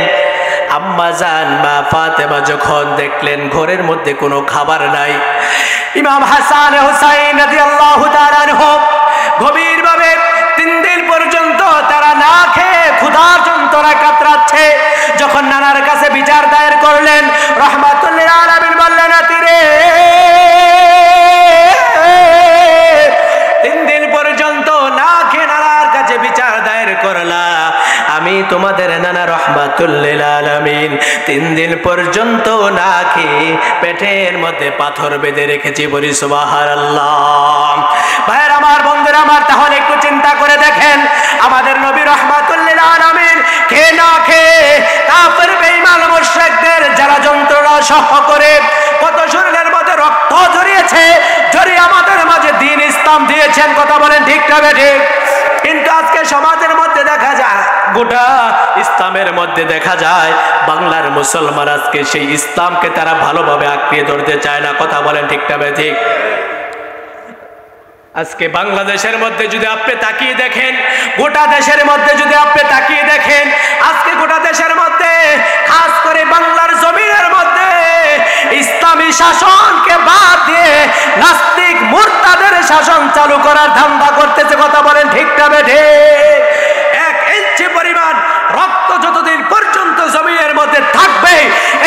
আম্মা জান মা ফাতেমা যখন দেখলেন ঘরের মধ্যে কোনো খাবার নাই, ইমাম হাসান হুসাইন রাদিয়াল্লাহু তাআলা আনহু গভীরভাবে 3 দিন পর্যন্ত তারা না খেয়ে ক্ষুধার যন্ত্রণায় কাতরাচ্ছে। যখন নানার কাছে বিচার দায়ের করলেন, রাহমাতুল লিল আলামিন বললেন, নাতিরে 3 দিন পর্যন্ত না খেয়ে নানার কাছে বিচার দায়ের করলা, আমি তোমাদের নানা রাহমাতুল লিল আলামিন 3 দিন পর্যন্ত না খেয়ে পেটের মধ্যে পাথর বেঁধে রেখেছি। বলি সুবহানাল্লাহ। ভাইয়ের আমার, বন্ধুরা আমার, তাহলে একটু চিন্তা করে দেখেন, আমাদের নবী রাহমাতুল লিল আলামিন খেয়ে না খেয়ে কাফের বেঈমান মুশরিকদের যারা যন্ত্রণা সহ্য করে কত শরীরের মধ্যে রক্ত ঝরিয়েছে, জড়িয়ে আমাদের মাঝে দ্বীন ইসলাম দিয়েছেন। কথা বলেন ঠিক না ঠিক? কিন্তু আজকে সমাজের মধ্যে দেখা যায়, গোটা ইসলামের মধ্যে দেখা যায়, বাংলার মুসলমান আজকে সেই ইসলামকে তারা ভালোভাবে আঁকড়িয়ে ধরতে চায় না। কথা বলেন ঠিক না ঠিক? আজকে বাংলাদেশের মধ্যে যদি আপনি তাকিয়ে দেখেন, গোটা দেশের মধ্যে যদি আপনি তাকিয়ে দেখেন, আজকে গোটা দেশের মধ্যে খাস করে বাংলার জমিনের মধ্যে ইসলামী শাসনকে বাদ দিয়ে নাস্তিক মুরতাদের শাসন চালু করার ধান্দা করতেছে। কথা বলেন ঠিক না বেঠে? 1 ইঞ্চি পরিমাণ রক্ত যতদিন পর্যন্ত জমিনের মধ্যে থাকবে,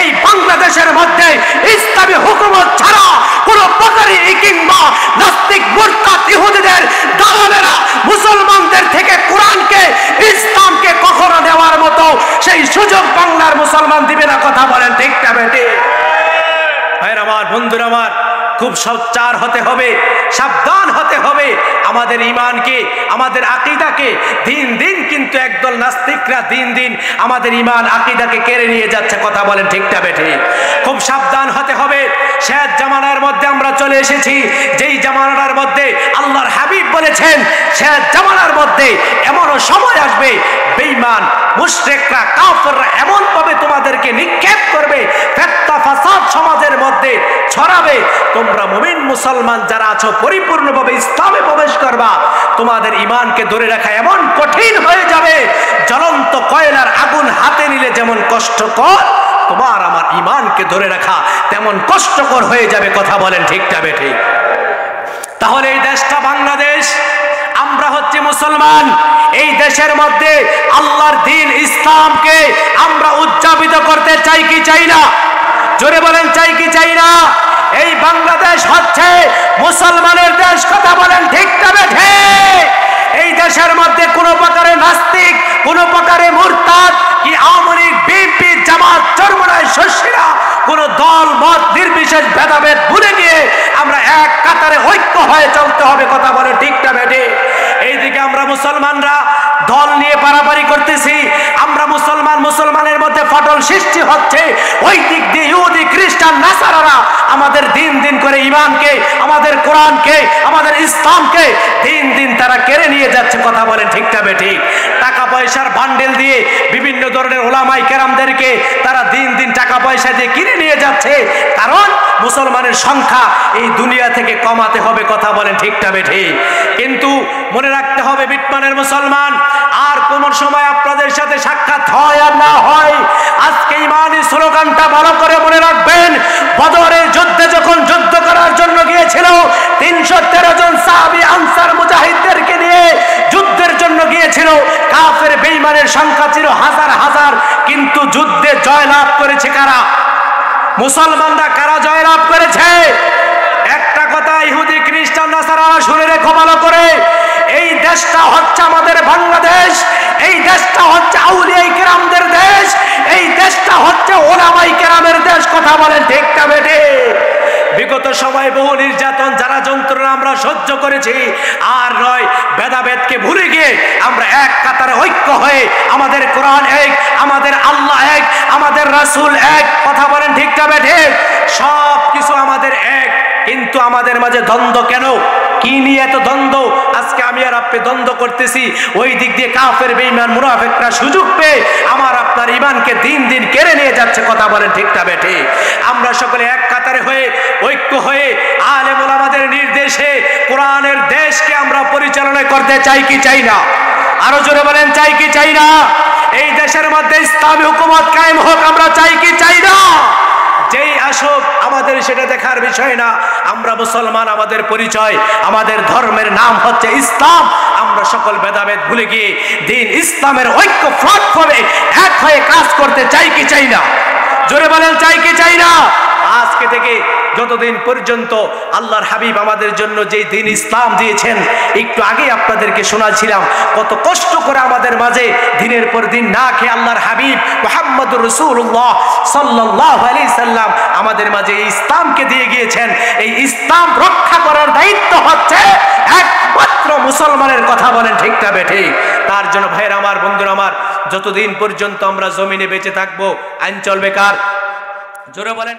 এই বাংলাদেশের মধ্যে ইসলামী হুকুমত ছাড়া কোন প্রকারই কিংবা নাস্তিক মুরতাদ ইহুদিদের দালালেরা মুসলমানদের থেকে কোরআনকে ইসলামকে কখনো দেওয়ার মতো সেই সুযোগ বাংলার মুসলমান দিবে না। কথা বলেন ঠিক না বেটে? ভাইরা আমার, বন্ধুরা আমার, খুব সোচ্চার হতে হবে, সাবধান হতে হবে। আমাদের ঈমানকে, আমাদের আকীদাকে দিন দিন কিন্তু একদল নাস্তিকরা দিন দিন আমাদের ঈমান আকীদাকে কেড়ে নিয়ে যাচ্ছে। কথা বলেন ঠিক না বেঠে? খুব সাবধান হতে হবে। শেষ জামানার মধ্যে আমরা চলে এসেছি, যেই জামানার মধ্যে আল্লাহর হাবিব বলেছেন শেষ জামানার মধ্যে এমনও সময় আসবে বেঈমান মুশরিকরা কাফেররা এমন ভাবে তোমাদেরকে নিক্ষেপ করবে, ফিতনা ফাসাদ সমাজের মধ্যে ছড়াবে, তোমরা মুমিন মুসলমান যারা আছো পরিপূর্ণভাবে ইসলামে প্রবেশ করবা, তোমাদের ঈমানকে ধরে রাখা এমন কঠিন হয়ে যাবে, জ্বলন্ত কয়লার আগুন হাতে নিলে যেমন কষ্টকর, তোমার আমার ঈমানকে ধরে রাখা তেমন কষ্টকর হয়ে যাবে। কথা বলেন ঠিক না বেঠিক? তাহলে এই দেশটা বাংলাদেশ, আমরা হচ্ছে মুসলমান, এই দেশের মধ্যে আল্লাহর দ্বীন ইসলামকে আমরা উদযাপিত করতে চাই কি চাই না? জোরে বলেন, চাই কি চাই না? এই বাংলাদেশ হচ্ছে মুসলমানের দেশ। কথা বলেন ঠিক না বেঠে? এই দেশের মধ্যে কোনো প্রকারে নাস্তিক, কোনো প্রকারে মুরতাদ কি আওয়ামী লীগ, বিএনপি, জামাত, চরমোনাই, শশীরা, কোনো দল মত নির্বিশেষ ভেদাভেদ ভুলে গিয়ে আমরা এক কাতারে ঐক্য হয়ে চলতে হবে। কথা বলে ঠিক না বেঠে? এইদিকে আমরা মুসলমানরা দল নিয়ে পারাপারি করতেছি, আমরা মুসলমানের মধ্যে ফাটল সৃষ্টি হচ্ছে, ওই দিক দিয়ে ইহুদি, খ্রিস্টান, নাসারারা আমাদের দিন দিন করে ঈমানকে, আমাদের কোরআনকে, আমাদের ইসলামকে দিন দিন তারা কেড়ে নিয়ে যাচ্ছে। কথা বলেন ঠিক না বেঠিক? টাকা পয়সার বান্ডেল দিয়ে বিভিন্ন ধরনের ওলামায়ে কেরামদেরকে তারা দিন দিন টাকা পয়সা দিয়ে কিনে নিয়ে যাচ্ছে, কারণ মুসলমানের সংখ্যা এই দুনিয়া থেকে কমাতে হবে। কথা বলেন ঠিক না বেঠিক? কিন্তু মনে রাখতে হবে, বিটমানের মুসলমান, আর কোন সময় আপনাদের সাথে সাক্ষাৎ হয় আর না হয়, আজকে ঈমানি স্লোগানটা ভালো করে মনে রাখবেন। বদরের যুদ্ধে যখন যুদ্ধ করার জন্য গিয়েছিল 313 জন সাহাবী আনসার মুজাহিদদেরকে নিয়ে যুদ্ধের জন্য গিয়েছিল, কাফের বেঈমানের সংখ্যা ছিল হাজার হাজার, কিন্তু যুদ্ধে জয়লাভ করেছে কারা? মুসলমানরা। কারা জয়লাভ করেছে? একটা কথা ইহুদি, খ্রিস্টান, নাসারা শুনে রেখো ভালো করে, এই দেশটা হচ্ছে আমাদের বাংলাদেশ, এই দেশটা হচ্ছে আউলিয়া কেরামদের দেশ, এই দেশটা হচ্ছে ওলামায়ে কেরামের দেশ। কথা বলেন ঠিক না বেঠে? বিগত সময়ে বহু নির্যাতন, যারা যন্ত্রণা আমরা সহ্য করেছি, আর নয় ভেদাভেদকে ভুলে গিয়ে আমরা এক কাতারে ঐক্য হয়ে আমাদের কোরআন এক, আমাদের আল্লাহ এক, আমাদের রাসূল এক। কথা বলেন ঠিক না বেঠে? সব কিছু আমাদের এক, কিন্তু আমাদের মাঝে দ্বন্দ্ব কেন? কি নিয়ে এত দ্বন্দ্ব? আজকে আমি আর আপনি দ্বন্দ্ব করতেছি, ওই দিক দিয়ে কাফের বেঈমান মুনাফিকরা সুযোগ পেয়ে আমার আপনার ঈমানকে দিন দিন কেড়ে নিয়ে যাচ্ছে। কথা বলেন ঠিক না বেঠে? আমরা সকলে এক কাতারে হয়ে ঐক্য হয়ে আলেম ওলামাদের নির্দেশে কোরআনের দেশকে আমরা পরিচালনা করতে চাই কি চাই না? আরো জোরে বলেন চাই কি চাই না? এই দেশের মধ্যে ইসলামী হুকুমত কায়েম হোক, আমরা চাই কি চাই না? যেই আসুক আমাদের সেটা দেখার বিষয় না। আমরা মুসলমান, আমাদের পরিচয়, আমাদের ধর্মের নাম হচ্ছে ইসলাম। আমরা সকল ভেদাভেদ ভুলে গিয়ে দিন ইসলামের ঐক্য প্ল্যাটফর্মে এক হয়ে কাজ করতে চাই কি চাই না? জোরে বলেন চাই কি চাই না? আজকে থেকে যতদিন পর্যন্ত আল্লাহর হাবিব আমাদের জন্য যে দিন ইসলাম দিয়েছেন, একটু আগে আপনাদেরকে শোনাছিলাম কত কষ্ট করে আমাদের মাঝে দিনের পর দিন না খেয়ে আল্লাহর হাবিব মুহাম্মদুর রাসূলুল্লাহ সাল্লাল্লাহু আলাইহি সাল্লাম আমাদের মাঝে এই ইসলামকে দিয়ে গিয়েছেন। এই ইসলাম রক্ষা করার দায়িত্ব হচ্ছে একমাত্র মুসলমানের। কথা বলেন ঠিক না বেঠিক? তার জন্য ভাইয়ের আমার, বন্ধুরা আমার, যতদিন পর্যন্ত আমরা জমিনে বেঁচে থাকবো আইন চলবে কার? জোরে বলেন।